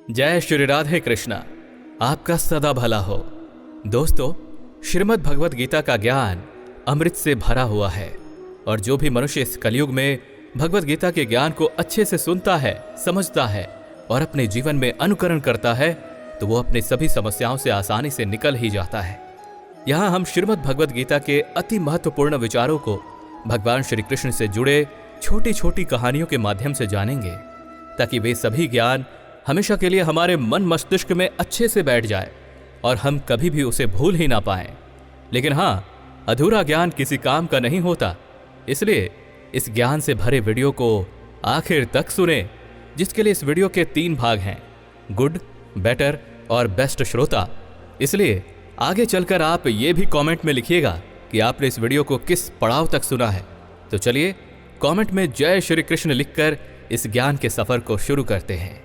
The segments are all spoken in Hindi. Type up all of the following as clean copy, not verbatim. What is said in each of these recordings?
जय श्री राधे कृष्णा। आपका सदा भला हो। दोस्तों, श्रीमद् भगवत गीता का ज्ञान अमृत से भरा हुआ है और जो भी मनुष्य इस कलयुग में भगवत गीता के ज्ञान को अच्छे से सुनता है, समझता है और अपने जीवन में अनुकरण करता है तो वो अपनी सभी समस्याओं से आसानी से निकल ही जाता है। यहाँ हम श्रीमद् भगवत गीता के अति महत्वपूर्ण विचारों को भगवान श्री कृष्ण से जुड़े छोटी छोटी कहानियों के माध्यम से जानेंगे ताकि वे सभी ज्ञान हमेशा के लिए हमारे मन मस्तिष्क में अच्छे से बैठ जाए और हम कभी भी उसे भूल ही ना पाएं। लेकिन हाँ, अधूरा ज्ञान किसी काम का नहीं होता, इसलिए इस ज्ञान से भरे वीडियो को आखिर तक सुने, जिसके लिए इस वीडियो के 3 भाग हैं, गुड, बेटर और बेस्ट श्रोता। इसलिए आगे चलकर आप ये भी कमेंट में लिखिएगा कि आपने इस वीडियो को किस पड़ाव तक सुना है। तो चलिए कमेंट में जय श्री कृष्ण लिखकर इस ज्ञान के सफर को शुरू करते हैं।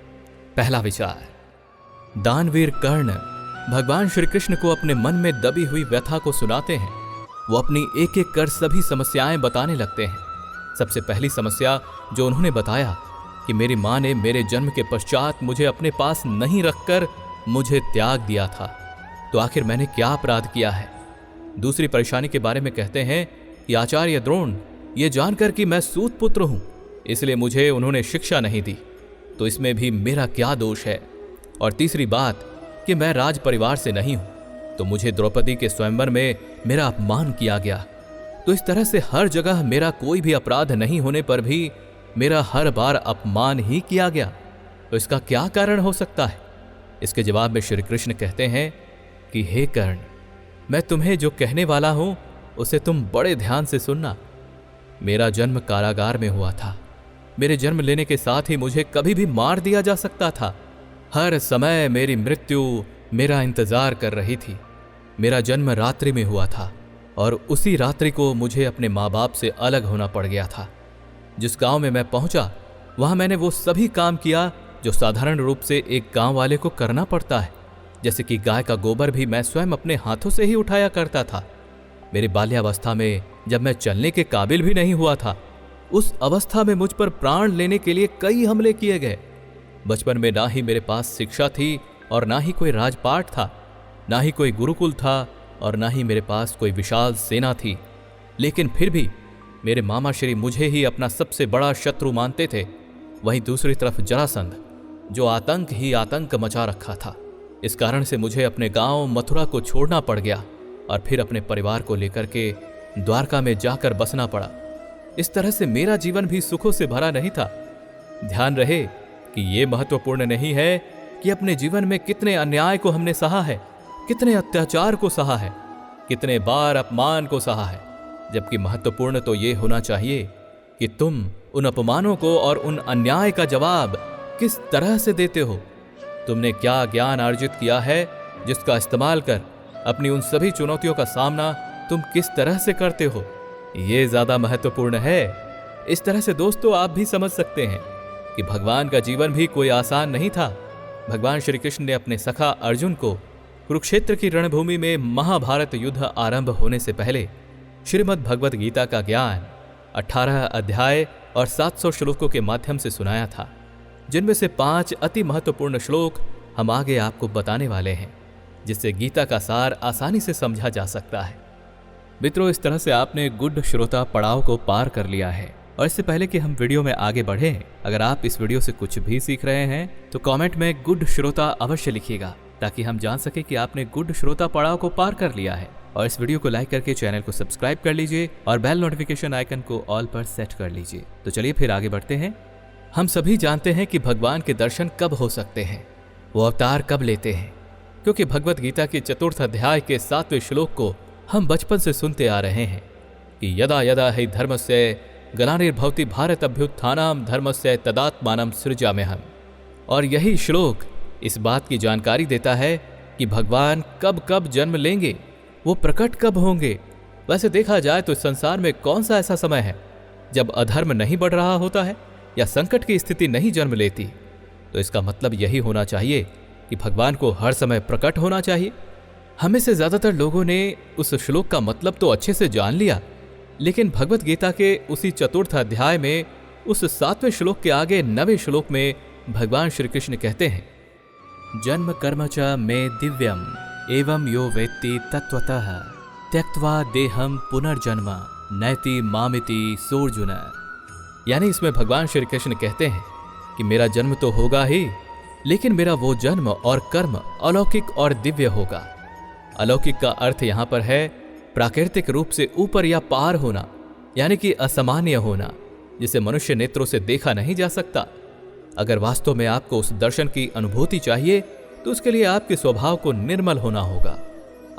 पहला विचार, दानवीर कर्ण भगवान श्री कृष्ण को अपने मन में दबी हुई व्यथा को सुनाते हैं। वो अपनी एक एक कर सभी समस्याएं बताने लगते हैं। सबसे पहली समस्या जो उन्होंने बताया कि मेरी माँ ने मेरे जन्म के पश्चात मुझे अपने पास नहीं रखकर मुझे त्याग दिया था, तो आखिर मैंने क्या अपराध किया है। दूसरी परेशानी के बारे में कहते हैं कि आचार्य द्रोण ये जानकर कि मैं सूत पुत्र हूं, इसलिए मुझे उन्होंने शिक्षा नहीं दी, तो इसमें भी मेरा क्या दोष है। और तीसरी बात कि मैं राज परिवार से नहीं हूं, तो मुझे द्रौपदी के स्वयंवर में मेरा अपमान किया गया। तो इस तरह से हर जगह मेरा कोई भी अपराध नहीं होने पर भी मेरा हर बार अपमान ही किया गया, तो इसका क्या कारण हो सकता है। इसके जवाब में श्री कृष्ण कहते हैं कि हे कर्ण, मैं तुम्हें जो कहने वाला हूं उसे तुम बड़े ध्यान से सुनना। मेरा जन्म कारागार में हुआ था। मेरे जन्म लेने के साथ ही मुझे कभी भी मार दिया जा सकता था। हर समय मेरी मृत्यु मेरा इंतजार कर रही थी। मेरा जन्म रात्रि में हुआ था और उसी रात्रि को मुझे अपने माँ बाप से अलग होना पड़ गया था। जिस गांव में मैं पहुंचा वहां मैंने वो सभी काम किया जो साधारण रूप से एक गांव वाले को करना पड़ता है, जैसे कि गाय का गोबर भी मैं स्वयं अपने हाथों से ही उठाया करता था। मेरी बाल्यावस्था में जब मैं चलने के काबिल भी नहीं हुआ था, उस अवस्था में मुझ पर प्राण लेने के लिए कई हमले किए गए। बचपन में ना ही मेरे पास शिक्षा थी और ना ही कोई राजपाट था, ना ही कोई गुरुकुल था और ना ही मेरे पास कोई विशाल सेना थी। लेकिन फिर भी मेरे मामा श्री मुझे ही अपना सबसे बड़ा शत्रु मानते थे। वहीं दूसरी तरफ जरासंध, जो आतंक ही आतंक मचा रखा था। इस कारण से मुझे अपने गांव मथुरा को छोड़ना पड़ गया और फिर अपने परिवार को लेकर के द्वारका में जाकर बसना पड़ा। इस तरह से मेरा जीवन भी सुखों से भरा नहीं था। ध्यान रहे कि यह महत्वपूर्ण नहीं है कि अपने जीवन में कितने अन्याय को हमने सहा है, कितने अत्याचार को सहा है, कितने बार अपमान को सहा है, जबकि महत्वपूर्ण तो यह होना चाहिए कि तुम उन अपमानों को और उन अन्याय का जवाब किस तरह से देते हो। तुमने क्या ज्ञान अर्जित किया है जिसका इस्तेमाल कर अपनी उन सभी चुनौतियों का सामना तुम किस तरह से करते हो, ये ज्यादा महत्वपूर्ण है। इस तरह से दोस्तों आप भी समझ सकते हैं कि भगवान का जीवन भी कोई आसान नहीं था। भगवान श्री कृष्ण ने अपने सखा अर्जुन को कुरुक्षेत्र की रणभूमि में महाभारत युद्ध आरंभ होने से पहले श्रीमद् भगवत गीता का ज्ञान 18 अध्याय और 700 श्लोकों के माध्यम से सुनाया था, जिनमें से 5 अति महत्वपूर्ण श्लोक हम आगे आपको बताने वाले हैं, जिससे गीता का सार आसानी से समझा जा सकता है। मित्रों, इस तरह से आपने गुड श्रोता पड़ाव को पार कर लिया है। और इससे पहले कि हम वीडियो में आगे बढ़ें, अगर आप इस वीडियो से कुछ भी सीख रहे हैं तो कमेंट में गुड श्रोता अवश्य लिखिएगा, ताकि हम जान सके कि आपने गुड श्रोता पड़ाव को पार कर लिया है। और इस वीडियो को लाइक करके चैनल को सब्सक्राइब कर लीजिए और बेल नोटिफिकेशन आइकन को ऑल पर सेट कर लीजिए। तो चलिए फिर आगे बढ़ते हैं। हम सभी जानते हैं कि भगवान के दर्शन कब हो सकते हैं, वो अवतार कब लेते हैं, क्योंकि भगवत गीता के 4th अध्याय के 7वें श्लोक को हम बचपन से सुनते आ रहे हैं कि यदा यदा हि धर्मस्य ग्लानिर्भवति भारत अभ्युत्थानं धर्मस्य तदात्मानं सृजाम्यहम्। और यही श्लोक इस बात की जानकारी देता है कि भगवान कब कब जन्म लेंगे, वो प्रकट कब होंगे। वैसे देखा जाए तो इस संसार में कौन सा ऐसा समय है जब अधर्म नहीं बढ़ रहा होता है या संकट की स्थिति नहीं जन्म लेती। तो इसका मतलब यही होना चाहिए कि भगवान को हर समय प्रकट होना चाहिए। हमें से ज्यादातर लोगों ने उस श्लोक का मतलब तो अच्छे से जान लिया, लेकिन भगवत गीता के उसी 4th अध्याय में उस 7वें श्लोक के आगे 9वें श्लोक में भगवान श्री कृष्ण कहते हैं जन्म कर्म च मे दिव्यम एवं यो वेत्ति तत्वतः त्यक्त्वा देहम पुनर्जन्म नैति मामिति सोर्जुन। यानी इसमें भगवान श्री कृष्ण कहते हैं कि मेरा जन्म तो होगा ही, लेकिन मेरा वो जन्म और कर्म अलौकिक और दिव्य होगा। अलौकिक का अर्थ यहां पर है प्राकृतिक रूप से ऊपर या पार होना, यानी कि असामान्य होना, जिसे मनुष्य नेत्रों से देखा नहीं जा सकता। अगर वास्तव में आपको उस दर्शन की अनुभूति चाहिए तो उसके लिए आपके स्वभाव को निर्मल होना होगा।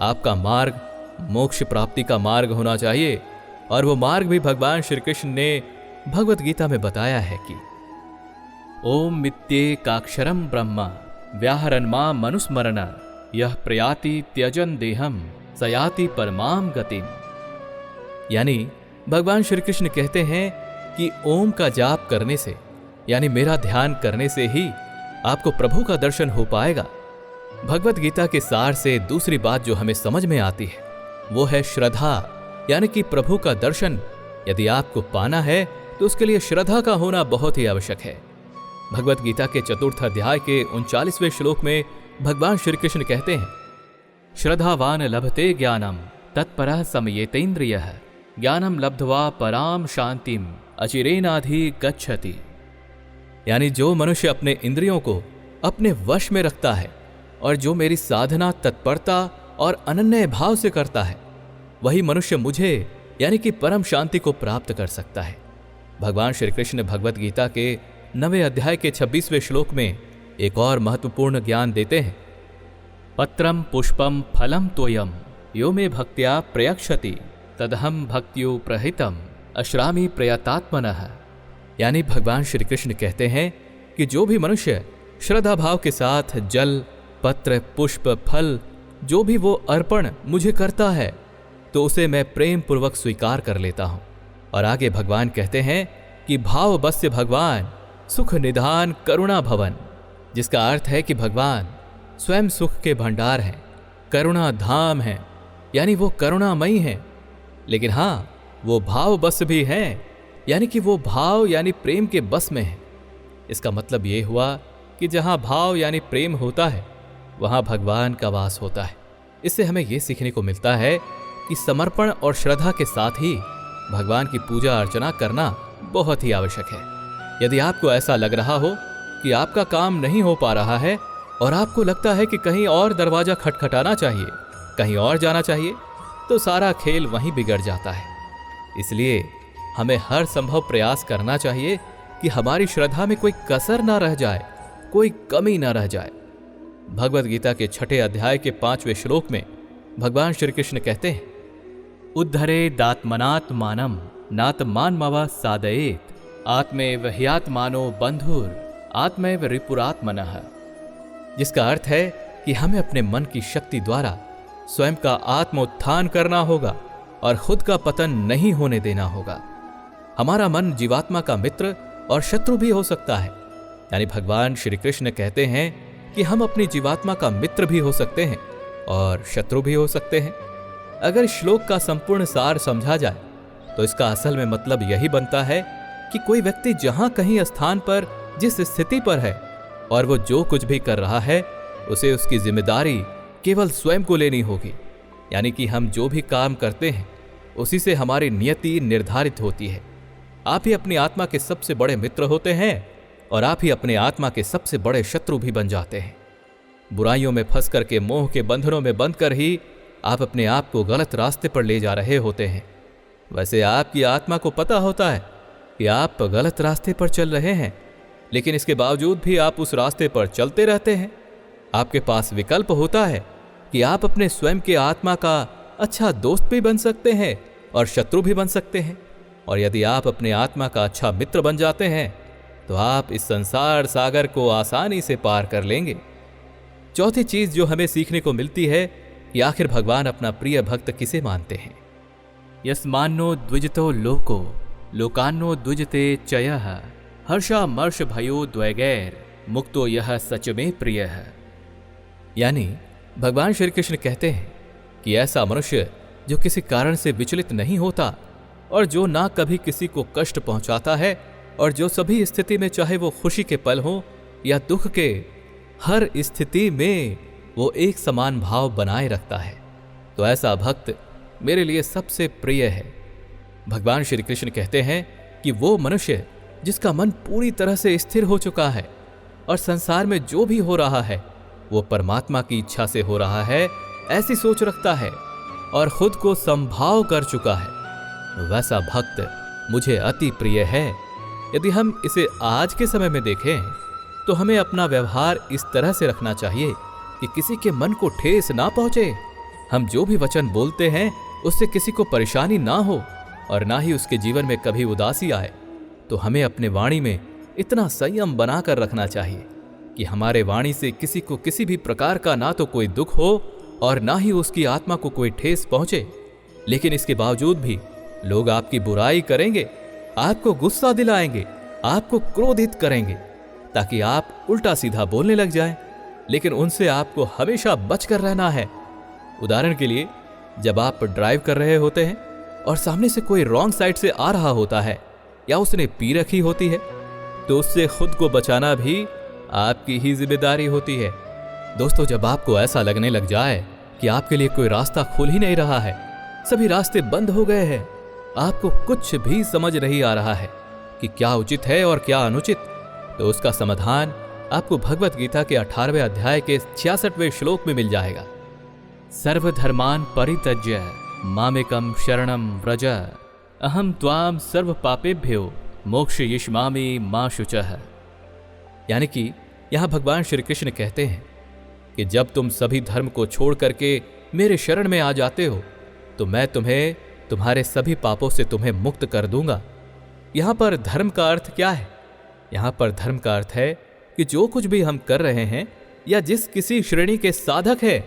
आपका मार्ग मोक्ष प्राप्ति का मार्ग होना चाहिए, और वो मार्ग भी भगवान श्री कृष्ण ने भगवत गीता में बताया है कि ओम मित्येकाक्षरम ब्रह्म व्याहरन्मा मनुस्मरण यह प्रयाति त्यजन देहम सयाति परमाम गतिम। यानी भगवान श्री कृष्ण कहते हैं कि ओम का जाप करने से, यानी मेरा ध्यान करने से ही आपको प्रभु का दर्शन हो पाएगा। भगवत गीता के सार से दूसरी बात जो हमें समझ में आती है वो है श्रद्धा, यानी कि प्रभु का दर्शन यदि आपको पाना है तो उसके लिए श्रद्धा का होना बहुत ही आवश्यक है। भगवत गीता के 4th अध्याय के 39वें श्लोक में भगवान श्री कृष्ण कहते हैं श्रद्धावान लभते ज्ञानम तत्परः समयेतेन्द्रियः ज्ञानम लब्ध्वा पराम शांतिम अचिरेनाधि गच्छति। यानी जो मनुष्य अपने इंद्रियों को अपने वश में रखता है और जो मेरी साधना तत्परता और अनन्य भाव से करता है, वही मनुष्य मुझे यानी कि परम शांति को प्राप्त कर सकता है। भगवान श्री कृष्ण भगवत गीता के 9वें अध्याय के 26वें श्लोक में एक और महत्वपूर्ण ज्ञान देते हैं पत्रम पुष्पम फलम तोयम यो मे भक्त्या प्रयक्षति तदहम भक्त्यो प्रहितम अश्रामी प्रयतात्मनः। यानी भगवान श्री कृष्ण कहते हैं कि जो भी मनुष्य श्रद्धा भाव के साथ जल, पत्र, पुष्प, फल जो भी वो अर्पण मुझे करता है तो उसे मैं प्रेम पूर्वक स्वीकार कर लेता हूं। और आगे भगवान कहते हैं कि भाव बस्य भगवान सुख निधान करुणा भवन, जिसका अर्थ है कि भगवान स्वयं सुख के भंडार हैं, करुणा धाम हैं, यानी वो करुणामयी हैं। लेकिन हाँ, वो भाव बस भी हैं, यानी कि वो भाव यानी प्रेम के बस में है। इसका मतलब ये हुआ कि जहां भाव यानी प्रेम होता है वहां भगवान का वास होता है। इससे हमें यह सीखने को मिलता है कि समर्पण और श्रद्धा के साथ ही भगवान की पूजा अर्चना करना बहुत ही आवश्यक है। यदि आपको ऐसा लग रहा हो कि आपका काम नहीं हो पा रहा है और आपको लगता है कि कहीं और दरवाजा खटखटाना चाहिए, कहीं और जाना चाहिए, तो सारा खेल वहीं बिगड़ जाता है। इसलिए हमें हर संभव प्रयास करना चाहिए कि हमारी श्रद्धा में कोई कसर ना रह जाए, कोई कमी ना रह जाए। भगवत गीता के 6ठे अध्याय के 5वें श्लोक में भगवान श्री कृष्ण कहते हैं उद्धरे दात्मनात्मानम नात्मानमव साधयेत आत्मैव ह्यात्मानो बंधुर आत्मैव रिपुरात्मनः। जिसका अर्थ है कि हमें अपने मन की शक्ति द्वारा स्वयं का आत्मोत्थान करना होगा और खुद का पतन नहीं होने देना होगा। हमारा मन जीवात्मा का मित्र और शत्रु भी हो सकता है। यानी भगवान श्री कृष्ण कहते हैं कि हम अपनी जीवात्मा का मित्र भी हो सकते हैं और शत्रु भी हो सकते हैं। अगर श्लोक का संपूर्ण सार समझा जाए तो इसका असल में मतलब यही बनता है कि कोई व्यक्ति जहां कहीं स्थान पर जिस स्थिति पर है और वो जो कुछ भी कर रहा है उसे उसकी जिम्मेदारी केवल स्वयं को लेनी होगी। यानी कि हम जो भी काम करते हैं उसी से हमारी नियति निर्धारित होती है। आप ही अपनी आत्मा के सबसे बड़े मित्र होते हैं और आप ही अपने आत्मा के सबसे बड़े शत्रु भी बन जाते हैं। बुराइयों में फंस करके मोह के बंधनों में बंध कर ही आप अपने आप को गलत रास्ते पर ले जा रहे होते हैं। वैसे आपकी आत्मा को पता होता है कि आप गलत रास्ते पर चल रहे हैं, लेकिन इसके बावजूद भी आप उस रास्ते पर चलते रहते हैं। आपके पास विकल्प होता है कि आप अपने स्वयं के आत्मा का अच्छा दोस्त भी बन सकते हैं और शत्रु भी बन सकते हैं। और यदि आप अपने आत्मा का अच्छा मित्र बन जाते हैं तो आप इस संसार सागर को आसानी से पार कर लेंगे। चौथी चीज जो हमें सीखने को मिलती है कि आखिर भगवान अपना प्रिय भक्त किसे मानते हैं। यस्मान्नो द्विजतो लोको लोकान्नो द्विजते चयः हर्षा मर्ष भयो द्वैगैर मुक्तो यह सच में प्रिय है। यानी भगवान श्री कृष्ण कहते हैं कि ऐसा मनुष्य जो किसी कारण से विचलित नहीं होता और जो ना कभी किसी को कष्ट पहुंचाता है और जो सभी स्थिति में चाहे वो खुशी के पल हो या दुख के, हर स्थिति में वो एक समान भाव बनाए रखता है। तो ऐसा भक्त मेरे लिए सबसे प्रिय है। भगवान श्री कृष्ण कहते हैं कि वो मनुष्य जिसका मन पूरी तरह से स्थिर हो चुका है और संसार में जो भी हो रहा है वो परमात्मा की इच्छा से हो रहा है, ऐसी सोच रखता है और खुद को संभाव कर चुका है, वैसा भक्त मुझे अति प्रिय है। यदि हम इसे आज के समय में देखें तो हमें अपना व्यवहार इस तरह से रखना चाहिए कि किसी के मन को ठेस ना पहुंचे। हम जो भी वचन बोलते हैं उससे किसी को परेशानी ना हो और ना ही उसके जीवन में कभी उदासी आए। तो हमें अपने वाणी में इतना संयम बनाकर रखना चाहिए कि हमारे वाणी से किसी को किसी भी प्रकार का ना तो कोई दुख हो और ना ही उसकी आत्मा को कोई ठेस पहुंचे। लेकिन इसके बावजूद भी लोग आपकी बुराई करेंगे, आपको गुस्सा दिलाएंगे, आपको क्रोधित करेंगे ताकि आप उल्टा सीधा बोलने लग जाएं। लेकिन उनसे आपको हमेशा बचकर रहना है। उदाहरण के लिए, जब आप ड्राइव कर रहे होते हैं और सामने से कोई रॉन्ग साइड से आ रहा होता है या उसने पी रखी होती है तो उससे खुद को बचाना भी आपकी ही जिम्मेदारी होती है। दोस्तों, जब आपको ऐसा लगने लग जाए कि आपके लिए कोई रास्ता खुल ही नहीं रहा है, सभी रास्ते बंद हो गए हैं, आपको कुछ भी समझ नहीं आ रहा है कि क्या उचित है और क्या अनुचित, तो उसका समाधान आपको भगवत गीता के 18वें अध्याय के 66वें श्लोक में मिल जाएगा। सर्वधर्मान परित्यज्य मामेकम शरणम व्रज अहम त्वाम सर्व पापेभ्यो मोक्षयिष्यामि मा शुचः। यानी कि यहां भगवान श्री कृष्ण कहते हैं कि जब तुम सभी धर्म को छोड़ करके मेरे शरण में आ जाते हो तो मैं तुम्हें तुम्हारे सभी पापों से तुम्हें मुक्त कर दूंगा। यहां पर धर्म का अर्थ क्या है? यहां पर धर्म का अर्थ है कि जो कुछ भी हम कर रहे हैं या जिस किसी श्रेणी के साधक है,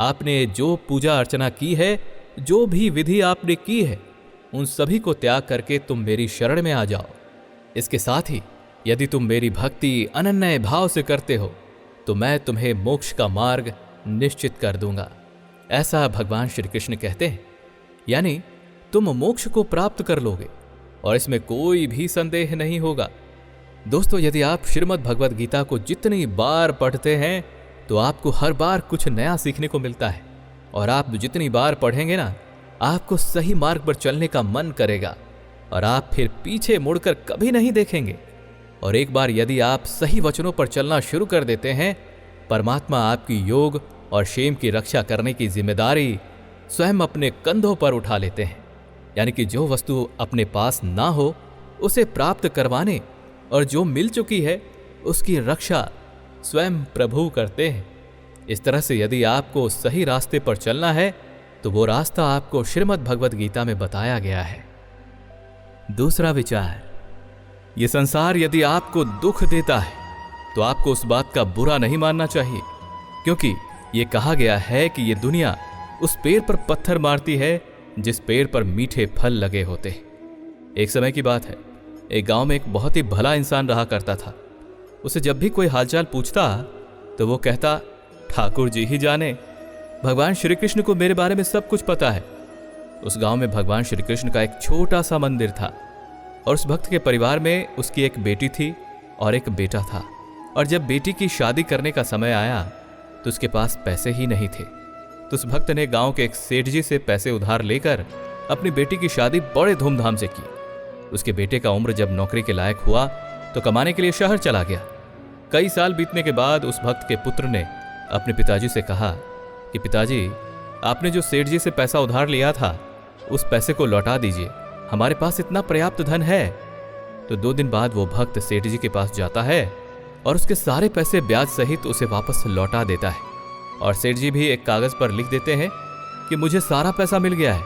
आपने जो पूजा अर्चना की है, जो भी विधि आपने की है, उन सभी को त्याग करके तुम मेरी शरण में आ जाओ। इसके साथ ही यदि तुम मेरी भक्ति अनन्य भाव से करते हो तो मैं तुम्हें मोक्ष का मार्ग निश्चित कर दूंगा। ऐसा भगवान श्री कृष्ण कहते हैं। यानी तुम मोक्ष को प्राप्त कर लोगे और इसमें कोई भी संदेह नहीं होगा। दोस्तों, यदि आप श्रीमद् भगवद गीता को जितनी बार पढ़ते हैं तो आपको हर बार कुछ नया सीखने को मिलता है और आप जितनी बार पढ़ेंगे ना, आपको सही मार्ग पर चलने का मन करेगा और आप फिर पीछे मुड़कर कभी नहीं देखेंगे। और एक बार यदि आप सही वचनों पर चलना शुरू कर देते हैं, परमात्मा आपकी योग और क्षेम की रक्षा करने की जिम्मेदारी स्वयं अपने कंधों पर उठा लेते हैं। यानी कि जो वस्तु अपने पास ना हो उसे प्राप्त करवाने और जो मिल चुकी है उसकी रक्षा स्वयं प्रभु करते हैं। इस तरह से यदि आपको सही रास्ते पर चलना है तो वो रास्ता आपको श्रीमद् भगवद गीता में बताया गया है। दूसरा विचार, ये संसार यदि आपको दुख देता है तो आपको उस बात का बुरा नहीं मानना चाहिए, क्योंकि ये कहा गया है कि ये दुनिया उस पेड़ पर पत्थर मारती है जिस पेड़ पर मीठे फल लगे होते हैं। एक समय की बात है, एक गांव में एक बहुत ही भला इंसान रहा करता था। उसे जब भी कोई हालचाल पूछता तो वो कहता, ठाकुर जी ही जाने, भगवान श्री कृष्ण को मेरे बारे में सब कुछ पता है। उस गांव में भगवान श्री कृष्ण का एक छोटा सा मंदिर था और उस भक्त के परिवार में उसकी एक बेटी थी और एक बेटा था। और जब बेटी की शादी करने का समय आया तो उसके पास पैसे ही नहीं थे। तो उस भक्त ने गांव के एक सेठ जी से पैसे उधार लेकर अपनी बेटी की शादी बड़े धूमधाम से की। उसके बेटे का उम्र जब नौकरी के लायक हुआ तो कमाने के लिए शहर चला गया। कई साल बीतने के बाद उस भक्त के पुत्र ने अपने पिताजी से कहा कि पिताजी, आपने जो सेठ जी से पैसा उधार लिया था उस पैसे को लौटा दीजिए, हमारे पास इतना पर्याप्त धन है। तो 2 दिन बाद वो भक्त सेठ जी के पास जाता है और उसके सारे पैसे ब्याज सहित उसे वापस लौटा देता है। और सेठ जी भी एक कागज पर लिख देते हैं कि मुझे सारा पैसा मिल गया है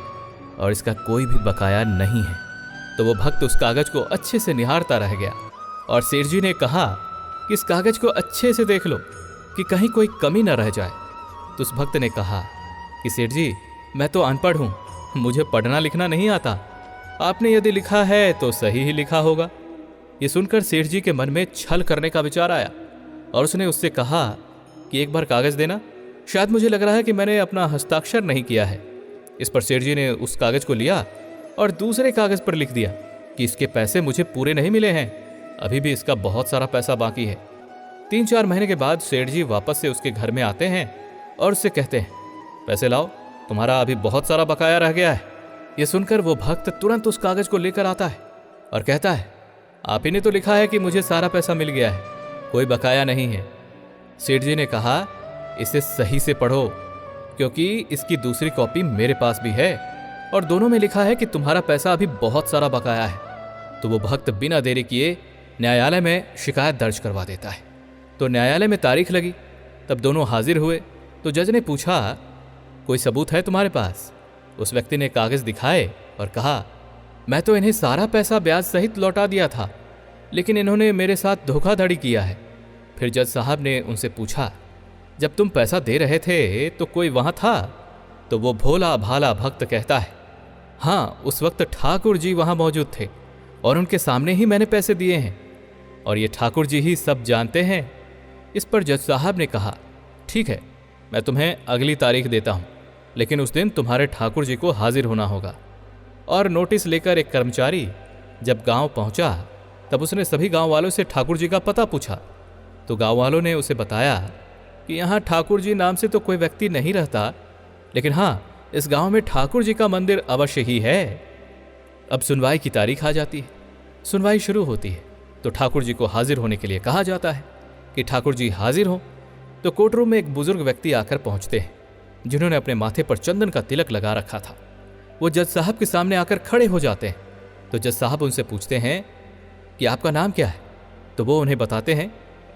और इसका कोई भी बकाया नहीं है। तो वो भक्त उस कागज को अच्छे से निहारता रह गया और सेठ जी ने कहा कि इस कागज को अच्छे से देख लो कि कहीं कोई कमी न रह जाए। तो उस भक्त ने कहा कि सेठ जी, मैं तो अनपढ़ हूँ, मुझे पढ़ना लिखना नहीं आता, आपने यदि लिखा है तो सही ही लिखा होगा। ये सुनकर सेठ जी के मन में छल करने का विचार आया और उसने उससे कहा कि एक बार कागज देना, शायद मुझे लग रहा है कि मैंने अपना हस्ताक्षर नहीं किया है। इस पर सेठ जी ने उस कागज को लिया और दूसरे कागज पर लिख दिया कि इसके पैसे मुझे पूरे नहीं मिले हैं, अभी भी इसका बहुत सारा पैसा बाकी है। 3-4 महीने के बाद सेठ जी वापस से उसके घर में आते हैं और उससे कहते हैं, पैसे लाओ, तुम्हारा अभी बहुत सारा बकाया रह गया है। ये सुनकर वो भक्त तुरंत उस कागज को लेकर आता है और कहता है, आप ही ने तो लिखा है कि मुझे सारा पैसा मिल गया है, कोई बकाया नहीं है। सेठ जी ने कहा, इसे सही से पढ़ो, क्योंकि इसकी दूसरी कॉपी मेरे पास भी है और दोनों में लिखा है कि तुम्हारा पैसा अभी बहुत सारा बकाया है। तो वो भक्त बिना देरी किए न्यायालय में शिकायत दर्ज करवा देता है। तो न्यायालय में तारीख लगी, तब दोनों हाजिर हुए। तो जज ने पूछा, कोई सबूत है तुम्हारे पास? उस व्यक्ति ने कागज दिखाए और कहा, मैं तो इन्हें सारा पैसा ब्याज सहित लौटा दिया था, लेकिन इन्होंने मेरे साथ धोखाधड़ी किया है। फिर जज साहब ने उनसे पूछा, जब तुम पैसा दे रहे थे तो कोई वहां था? तो वो भोला भाला भक्त कहता है, हाँ, उस वक्त ठाकुर जी वहां मौजूद थे और उनके सामने ही मैंने पैसे दिए हैं और ये ठाकुर जी ही सब जानते हैं। इस पर जज साहब ने कहा, ठीक है, मैं तुम्हें अगली तारीख देता हूं, लेकिन उस दिन तुम्हारे ठाकुर जी को हाजिर होना होगा। और नोटिस लेकर एक कर्मचारी जब गांव पहुंचा तब उसने सभी गांव वालों से ठाकुर जी का पता पूछा। तो गांव वालों ने उसे बताया कि यहाँ ठाकुर जी नाम से तो कोई व्यक्ति नहीं रहता, लेकिन हाँ, इस गांव में ठाकुर जी का मंदिर अवश्य ही है। अब सुनवाई की तारीख आ जाती है। सुनवाई शुरू होती है तो ठाकुर जी को हाजिर होने के लिए कहा जाता है कि ठाकुर जी हाजिर हों। तो कोर्ट रूम में एक बुजुर्ग व्यक्ति आकर पहुंचते हैं, जिन्होंने अपने माथे पर चंदन का तिलक लगा रखा था। वो जज साहब के सामने आकर खड़े हो जाते हैं। तो जज साहब उनसे पूछते हैं कि आपका नाम क्या है? तो वो उन्हें बताते हैं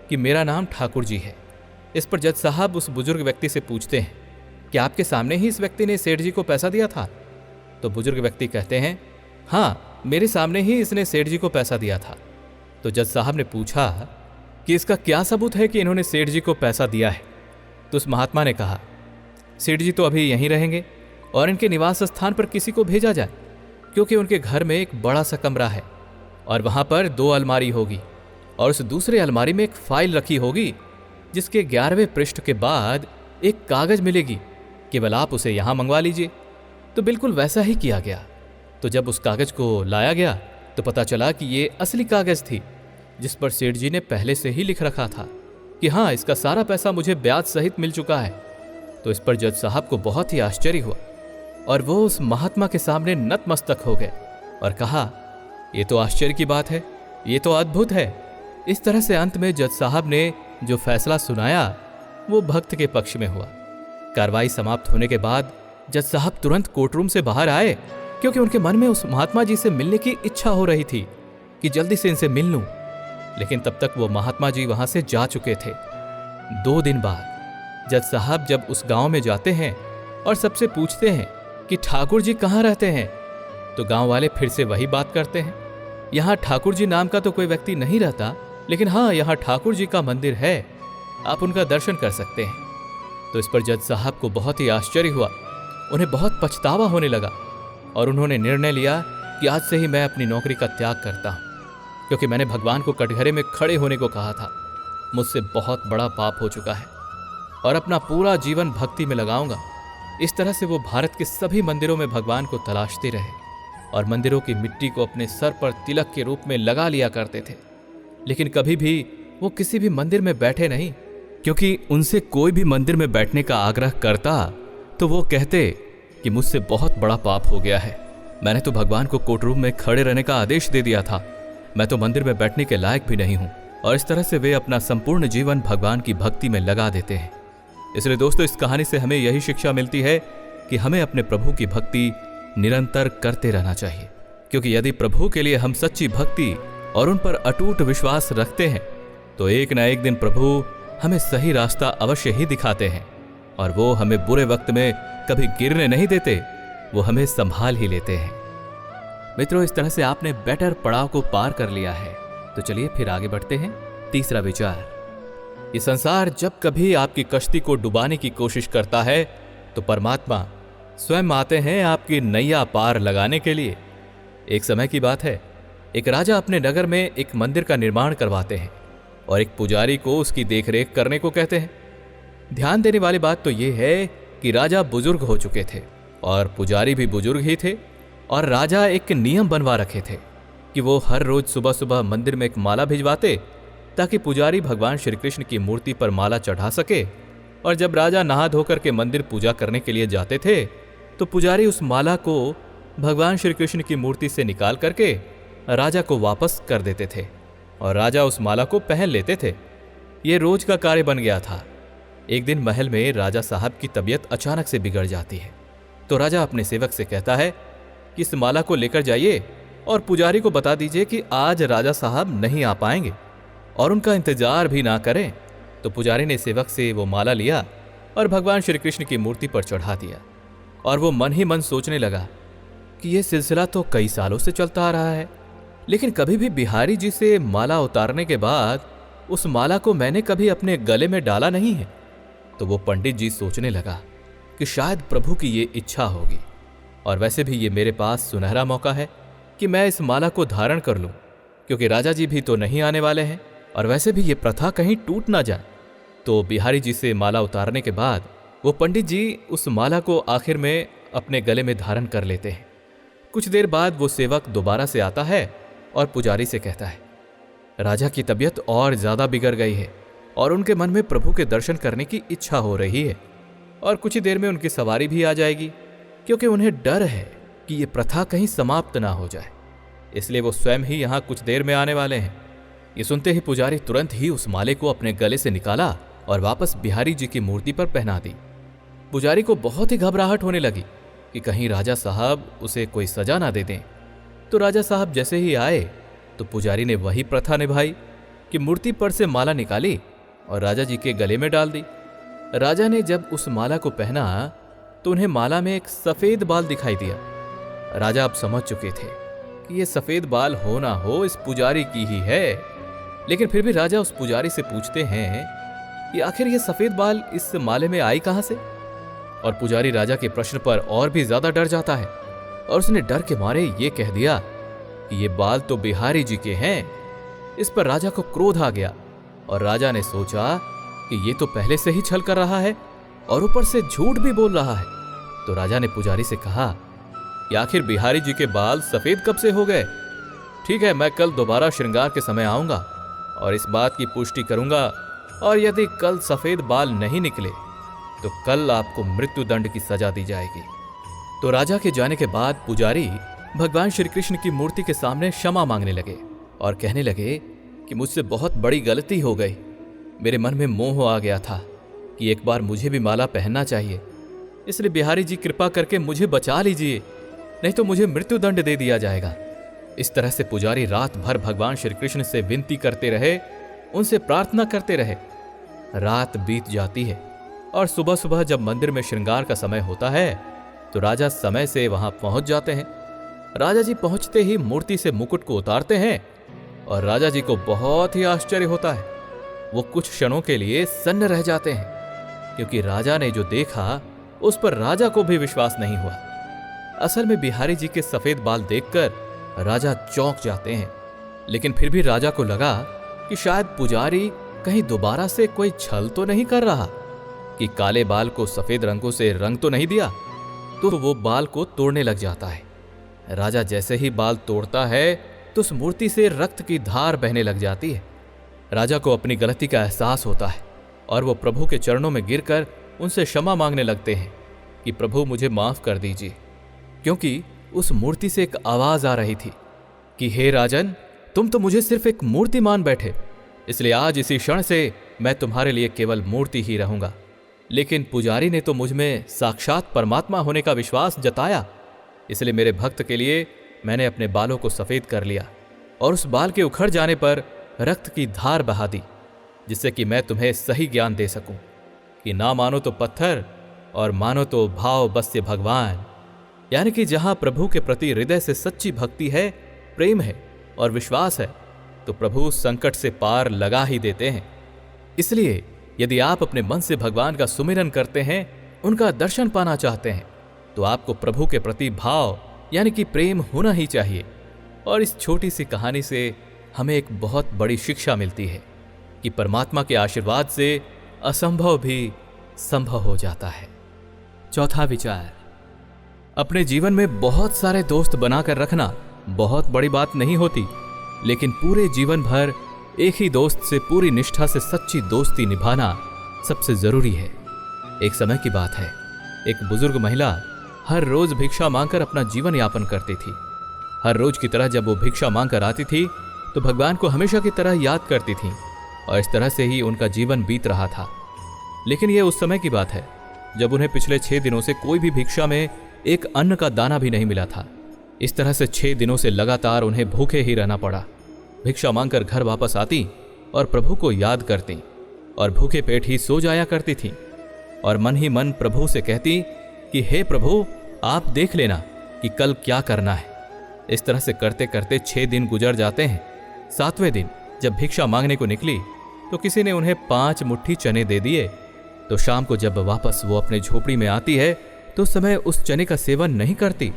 कि मेरा नाम ठाकुर जी है। इस पर जज साहब उस बुजुर्ग व्यक्ति से पूछते हैं कि आपके सामने ही इस व्यक्ति ने सेठ जी को पैसा दिया था? तो बुजुर्ग व्यक्ति कहते हैं, हाँ, मेरे सामने ही इसने सेठ जी को पैसा दिया था। तो जज साहब ने पूछा कि इसका क्या सबूत है कि इन्होंने सेठ जी को पैसा दिया है? तो उस महात्मा ने कहा, सेठ जी तो अभी यहीं रहेंगे और इनके निवास स्थान पर किसी को भेजा जाए, क्योंकि उनके घर में एक बड़ा सा कमरा है और वहां पर 2 अलमारी होगी और उस दूसरे अलमारी में एक फाइल रखी होगी, जिसके 11वें पृष्ठ के बाद एक कागज मिलेगी, केवल आप उसे यहां मंगवा लीजिए। तो बिल्कुल वैसा ही किया गया। तो जब उस कागज को लाया गया तो पता चला कि ये असली कागज थी, जिस पर सेठ जी ने पहले से ही लिख रखा था कि हाँ, इसका सारा पैसा मुझे ब्याज सहित मिल चुका है। तो इस पर जज साहब को बहुत ही आश्चर्य हुआ और वो उस महात्मा के सामने नतमस्तक हो गए और कहा, ये तो आश्चर्य की बात है, ये तो अद्भुत है। इस तरह से अंत में जज साहब ने जो फैसला सुनाया वो भक्त के पक्ष में हुआ। कार्रवाई समाप्त होने के बाद जज साहब तुरंत कोर्टरूम से बाहर आए, क्योंकि उनके मन में उस महात्मा जी से मिलने की इच्छा हो रही थी कि जल्दी से इनसे मिल लूं। लेकिन तब तक वो महात्मा जी वहां से जा चुके थे। 2 दिन बाद जज साहब जब उस गांव में जाते हैं और सबसे पूछते हैं कि ठाकुर जी कहाँ रहते हैं, तो गांव वाले फिर से वही बात करते हैं, यहाँ ठाकुर जी नाम का तो कोई व्यक्ति नहीं रहता, लेकिन हाँ, यहाँ ठाकुर जी का मंदिर है, आप उनका दर्शन कर सकते हैं। तो इस पर जज साहब को बहुत ही आश्चर्य हुआ, उन्हें बहुत पछतावा होने लगा और उन्होंने निर्णय लिया कि आज से ही मैं अपनी नौकरी का त्याग करता हूँ, क्योंकि मैंने भगवान को कटघरे में खड़े होने को कहा था। मुझसे बहुत बड़ा पाप हो चुका है और अपना पूरा जीवन भक्ति में लगाऊंगा। इस तरह से वो भारत के सभी मंदिरों में भगवान को तलाशते रहे और मंदिरों की मिट्टी को अपने सर पर तिलक के रूप में लगा लिया करते थे, लेकिन कभी भी वो किसी भी मंदिर में बैठे नहीं, क्योंकि उनसे कोई भी मंदिर में बैठने का आग्रह करता तो वो कहते कि मुझसे बहुत बड़ा पाप हो गया है, मैंने तो भगवान को कोर्टरूम में खड़े रहने का आदेश दे दिया था, मैं तो मंदिर में बैठने के लायक भी नहीं हूं। और इस तरह से वे अपना संपूर्ण जीवन भगवान की भक्ति में लगा देते हैं। इसलिए दोस्तों, इस कहानी से हमें यही शिक्षा मिलती है कि हमें अपने प्रभु की भक्ति निरंतर करते रहना चाहिए, क्योंकि यदि प्रभु के लिए हम सच्ची भक्ति और उन पर अटूट विश्वास रखते हैं तो एक न एक दिन प्रभु हमें सही रास्ता अवश्य ही दिखाते हैं और वो हमें बुरे वक्त में कभी गिरने नहीं देते, वो हमें संभाल ही लेते हैं। मित्रों, इस तरह से आपने बेटर पड़ाव को पार कर लिया है, तो चलिए फिर आगे बढ़ते हैं। तीसरा विचार, ये संसार जब कभी आपकी कश्ती को डुबाने की कोशिश करता है तो परमात्मा स्वयं आते हैं आपकी नैया पार लगाने के लिए। एक समय की बात है, एक राजा अपने नगर में एक मंदिर का निर्माण करवाते हैं और एक पुजारी को उसकी देखरेख करने को कहते हैं। ध्यान देने वाली बात तो यह है कि राजा बुजुर्ग हो चुके थे और पुजारी भी बुजुर्ग ही थे, और राजा एक नियम बनवा रखे थे कि वो हर रोज सुबह सुबह मंदिर में एक माला भिजवाते ताकि पुजारी भगवान श्री कृष्ण की मूर्ति पर माला चढ़ा सके। और जब राजा नहा धोकर के मंदिर पूजा करने के लिए जाते थे तो पुजारी उस माला को भगवान श्री कृष्ण की मूर्ति से निकाल करके राजा को वापस कर देते थे और राजा उस माला को पहन लेते थे। ये रोज का कार्य बन गया था। एक दिन महल में राजा साहब की तबीयत अचानक से बिगड़ जाती है तो राजा अपने सेवक से कहता है कि इस माला को लेकर जाइए और पुजारी को बता दीजिए कि आज राजा साहब नहीं आ पाएंगे और उनका इंतजार भी ना करें। तो पुजारी ने सेवक से वो माला लिया और भगवान श्री कृष्ण की मूर्ति पर चढ़ा दिया और वो मन ही मन सोचने लगा कि ये सिलसिला तो कई सालों से चलता आ रहा है, लेकिन कभी भी बिहारी जी से माला उतारने के बाद उस माला को मैंने कभी अपने गले में डाला नहीं है। तो वो पंडित जी सोचने लगा कि शायद प्रभु की ये इच्छा होगी और वैसे भी ये मेरे पास सुनहरा मौका है कि मैं इस माला को धारण कर लूं, क्योंकि राजा जी भी तो नहीं आने वाले हैं और वैसे भी ये प्रथा कहीं टूट ना जाए। तो बिहारी जी से माला उतारने के बाद वो पंडित जी उस माला को आखिर में अपने गले में धारण कर लेते हैं। कुछ देर बाद वो सेवक दोबारा से आता है और पुजारी से कहता है राजा की तबीयत और ज्यादा बिगड़ गई है और उनके मन में प्रभु के दर्शन करने की इच्छा हो रही है और कुछ ही देर में उनकी सवारी भी आ जाएगी, क्योंकि उन्हें डर है कि ये प्रथा कहीं समाप्त ना हो जाए, इसलिए वो स्वयं ही यहाँ कुछ देर में आने वाले हैं। ये सुनते ही पुजारी तुरंत ही उस माले को अपने गले से निकाला और वापस बिहारी जी की मूर्ति पर पहना दी। पुजारी को बहुत ही घबराहट होने लगी कि कहीं राजा साहब उसे कोई सजा ना दे दें। तो राजा साहब जैसे ही आए तो पुजारी ने वही प्रथा निभाई कि मूर्ति पर से माला निकाली और राजा जी के गले में डाल दी। राजा ने जब उस माला को पहना तो उन्हें माला में एक सफेद बाल दिखाई दिया। राजा अब समझ चुके थे कि ये सफेद बाल हो ना हो इस पुजारी की ही है, लेकिन फिर भी राजा उस पुजारी से पूछते हैं कि आखिर ये सफेद बाल इस माले में आई कहां से। और पुजारी राजा के प्रश्न पर और भी ज्यादा डर जाता है और उसने डर के मारे ये कह दिया कि ये बाल तो बिहारी जी के हैं। इस पर राजा को क्रोध आ गया और राजा ने सोचा कि ये तो पहले से ही छल कर रहा है और ऊपर से झूठ भी बोल रहा है। तो राजा ने पुजारी से कहा कि आखिर बिहारी जी के बाल सफेद कब से हो गए। ठीक है, मैं कल दोबारा श्रृंगार के समय आऊंगा और इस बात की पुष्टि करूंगा, और यदि कल सफेद बाल नहीं निकले तो कल आपको मृत्यु दंड की सजा दी जाएगी। तो राजा के जाने के बाद पुजारी भगवान श्री कृष्ण की मूर्ति के सामने क्षमा मांगने लगे और कहने लगे कि मुझसे बहुत बड़ी गलती हो गई। मेरे मन में मोह आ गया था कि एक बार मुझे भी माला पहनना चाहिए, इसलिए बिहारी जी कृपा करके मुझे बचा लीजिए, नहीं तो मुझे मृत्यु दंड दे दिया जाएगा। इस तरह से पुजारी रात भर भगवान श्री कृष्ण से विनती करते रहे, उनसे प्रार्थना करते रहे। रात बीत जाती है और सुबह सुबह जब मंदिर में श्रृंगार का समय होता है तो राजा समय से वहां पहुंच जाते हैं। राजा जी पहुंचते ही मूर्ति से मुकुट को उतारते हैं और राजा जी को बहुत ही आश्चर्य होता है। वो कुछ क्षणों के लिए सन्न रह जाते हैं, क्योंकि राजा ने जो देखा उस पर राजा को भी विश्वास नहीं हुआ। असल में बिहारी जी के सफेद बाल देखकर राजा चौंक जाते हैं, लेकिन फिर भी राजा को लगा कि शायद पुजारी कहीं दोबारा से कोई छल तो नहीं कर रहा कि काले बाल को सफेद रंगों से रंग तो नहीं दिया। तो वो बाल को तोड़ने लग जाता है। राजा जैसे ही बाल तोड़ता है तो उस मूर्ति से रक्त की धार बहने लग जाती है। राजा को अपनी गलती का एहसास होता है और वो प्रभु के चरणों में गिरकर उनसे क्षमा मांगने लगते हैं कि प्रभु मुझे माफ कर दीजिए, क्योंकि उस मूर्ति से एक आवाज आ रही थी कि हे राजन, तुम तो मुझे सिर्फ एक मूर्ति मान बैठे, इसलिए आज इसी क्षण से मैं तुम्हारे लिए केवल मूर्ति ही रहूंगा। लेकिन पुजारी ने तो मुझ में साक्षात परमात्मा होने का विश्वास जताया, इसलिए मेरे भक्त के लिए मैंने अपने बालों को सफेद कर लिया और उस बाल के उखड़ जाने पर रक्त की धार बहा दी, जिससे कि मैं तुम्हें सही ज्ञान दे सकूं कि ना मानो तो पत्थर और मानो तो भाव बस्य भगवान। यानी कि जहां प्रभु के प्रति हृदय से सच्ची भक्ति है, प्रेम है और विश्वास है, तो प्रभु संकट से पार लगा ही देते हैं। इसलिए यदि आप अपने मन से भगवान का सुमिरन करते हैं, उनका दर्शन पाना चाहते हैं, तो आपको प्रभु के प्रति भाव यानी कि प्रेम होना ही चाहिए। और इस छोटी सी कहानी से हमें एक बहुत बड़ी शिक्षा मिलती है कि परमात्मा के आशीर्वाद से असंभव भी संभव हो जाता है। चौथा विचार, अपने जीवन में बहुत सारे दोस्त बनाकर रखना बहुत बड़ी बात नहीं होती, लेकिन पूरे जीवन भर एक ही दोस्त से पूरी निष्ठा से सच्ची दोस्ती निभाना सबसे जरूरी है। एक समय की बात है, एक बुजुर्ग महिला हर रोज भिक्षा मांगकर अपना जीवन यापन करती थी। हर रोज की तरह जब वो भिक्षा मांगकर आती थी तो भगवान को हमेशा की तरह याद करती थी और इस तरह से ही उनका जीवन बीत रहा था। लेकिन यह उस समय की बात है जब उन्हें पिछले 6 दिनों से कोई भी भिक्षा में एक अन्न का दाना भी नहीं मिला था। इस तरह से 6 दिनों से लगातार उन्हें भूखे ही रहना पड़ा। भिक्षा मांगकर घर वापस आती और प्रभु को याद करती और भूखे पेट ही सो जाया करती थी और मन ही मन प्रभु से कहती कि हे प्रभु, आप देख लेना कि कल क्या करना है। इस तरह से करते करते 6 दिन गुजर जाते हैं। 7वें दिन जब भिक्षा मांगने को निकली तो किसी ने उन्हें 5 मुट्ठी चने दे दिए। तो शाम को जब वापस वो अपने झोपड़ी में आती है तो उस समय उस चने का सेवन नहीं करती,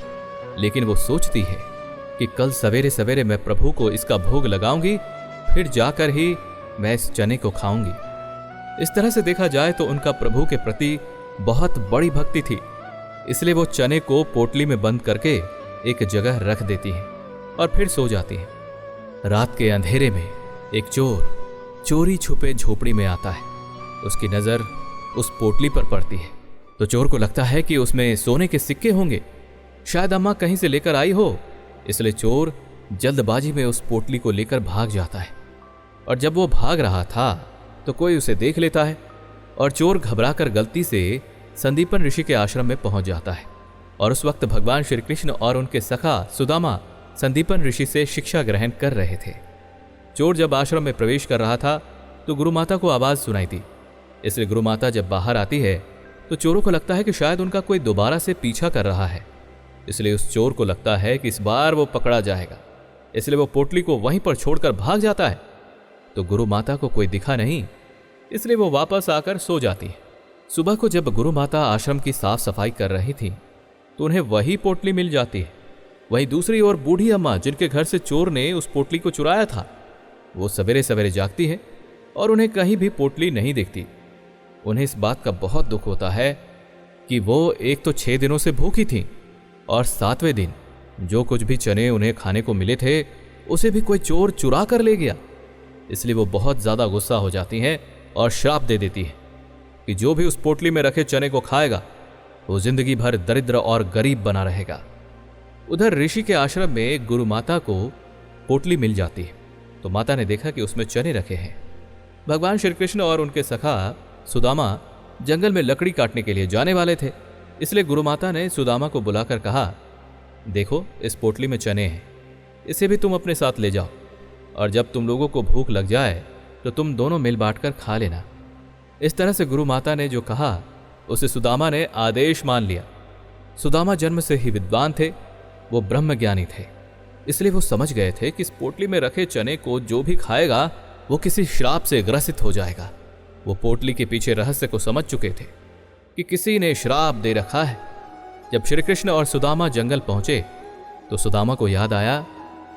लेकिन वो सोचती है कि कल सवेरे सवेरे मैं प्रभु को इसका भोग लगाऊंगी, फिर जाकर ही मैं इस चने को खाऊंगी। इस तरह से देखा जाए तो उनका प्रभु के प्रति बहुत बड़ी भक्ति थी, इसलिए वो चने को पोटली में बंद करके एक जगह रख देती है और फिर सो जाती है। रात के अंधेरे में एक चोर चोरी छुपे झोपड़ी में आता है। उसकी नजर उस पोटली पर पड़ती है तो चोर को लगता है कि उसमें सोने के सिक्के होंगे, शायद अम्मा कहीं से लेकर आई हो। इसलिए चोर जल्दबाजी में उस पोटली को लेकर भाग जाता है और जब वो भाग रहा था तो कोई उसे देख लेता है और चोर घबराकर गलती से संदीपन ऋषि के आश्रम में पहुंच जाता है। और उस वक्त भगवान श्री कृष्ण और उनके सखा सुदामा संदीपन ऋषि से शिक्षा ग्रहण कर रहे थे। चोर जब आश्रम में प्रवेश कर रहा था तो गुरु माता को आवाज सुनाई दी। इसलिए गुरु माता जब बाहर आती है तो चोरों को लगता है कि शायद उनका कोई दोबारा से पीछा कर रहा है। इसलिए उस चोर को लगता है कि इस बार वो पकड़ा जाएगा, इसलिए वो पोटली को वहीं पर छोड़कर भाग जाता है। तो गुरु माता को कोई दिखा नहीं, इसलिए वो वापस आकर सो जाती है। सुबह को जब गुरु माता आश्रम की साफ सफाई कर रही थी तो उन्हें वही पोटली मिल जाती है। वहीं दूसरी ओर बूढ़ी अम्मा, जिनके घर से चोर ने उस पोटली को चुराया था, वो सवेरे सवेरे जागती है और उन्हें कहीं भी पोटली नहीं दिखती। उन्हें इस बात का बहुत दुख होता है कि वो एक तो 6 दिनों से भूखी थी और 7वें दिन जो कुछ भी चने उन्हें खाने को मिले थे उसे भी कोई चोर चुरा कर ले गया। इसलिए वो बहुत ज्यादा गुस्सा हो जाती हैं और श्राप दे देती है कि जो भी उस पोटली में रखे चने को खाएगा वो जिंदगी भर दरिद्र और गरीब बना रहेगा। उधर ऋषि के आश्रम में गुरु माता को पोटली मिल जाती है तो माता ने देखा कि उसमें चने रखे हैं। भगवान श्री कृष्ण और उनके सखा सुदामा जंगल में लकड़ी काटने के लिए जाने वाले थे। इसलिए गुरु माता ने सुदामा को बुलाकर कहा, देखो इस पोटली में चने हैं, इसे भी तुम अपने साथ ले जाओ और जब तुम लोगों को भूख लग जाए तो तुम दोनों मिल बांट कर खा लेना। इस तरह से गुरु माता ने जो कहा उसे सुदामा ने आदेश मान लिया। सुदामा जन्म से ही विद्वान थे, वो ब्रह्मज्ञानी थे, इसलिए वो समझ गए थे कि इस पोटली में रखे चने को जो भी खाएगा वो किसी श्राप से ग्रसित हो जाएगा। वो पोटली के पीछे रहस्य को समझ चुके थे कि किसी ने श्राप दे रखा है। जब श्री कृष्ण और सुदामा जंगल पहुंचे तो सुदामा को याद आया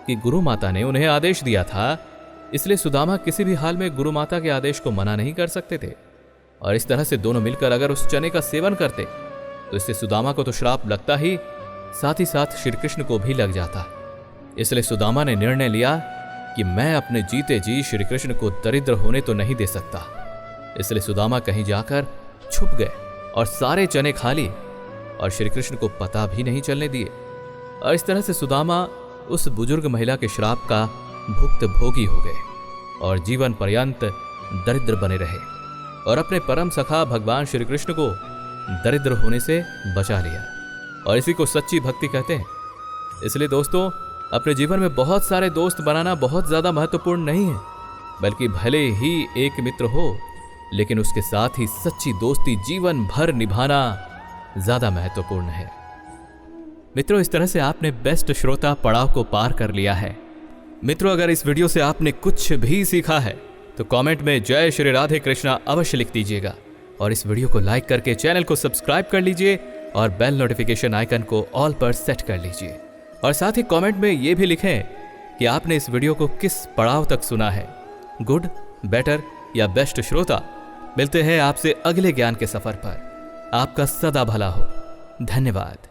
कि गुरु माता ने उन्हें आदेश दिया था, इसलिए सुदामा किसी भी हाल में गुरु माता के आदेश को मना नहीं कर सकते थे। और इस तरह से दोनों मिलकर अगर उस चने का सेवन करते तो इससे सुदामा को तो श्राप लगता ही साथ श्री कृष्ण को भी लग जाता। इसलिए सुदामा ने निर्णय लिया कि मैं अपने जीते जी श्री कृष्ण को दरिद्र होने तो नहीं दे सकता। इसलिए सुदामा कहीं जाकर छुप गए और सारे चने खा लिए और श्री कृष्ण को पता भी नहीं चलने दिए। और इस तरह से सुदामा उस बुजुर्ग महिला के श्राप का भुक्तभोगी हो गए और जीवन पर्यंत दरिद्र बने रहे और अपने परम सखा भगवान श्री कृष्ण को दरिद्र होने से बचा लिया। और इसी को सच्ची भक्ति कहते हैं। इसलिए दोस्तों, अपने जीवन में बहुत सारे दोस्त बनाना बहुत ज्यादा महत्वपूर्ण नहीं है, बल्कि भले ही एक मित्र हो लेकिन उसके साथ ही सच्ची दोस्ती जीवन भर निभाना ज्यादा महत्वपूर्ण है। मित्रों, इस तरह से आपने बेस्ट श्रोता पड़ाव को पार कर लिया है। मित्रों, अगर इस वीडियो से आपने कुछ भी सीखा है तो कमेंट में जय श्री राधे कृष्णा अवश्य लिख दीजिएगा और इस वीडियो को लाइक करके चैनल को सब्सक्राइब कर लीजिए और बेल नोटिफिकेशन आइकन को ऑल पर सेट कर लीजिए। और साथ ही कमेंट में यह भी लिखें कि आपने इस वीडियो को किस पड़ाव तक सुना है, गुड, बेटर या बेस्ट श्रोता। मिलते हैं आपसे अगले ज्ञान के सफर पर। आपका सदा भला हो। धन्यवाद।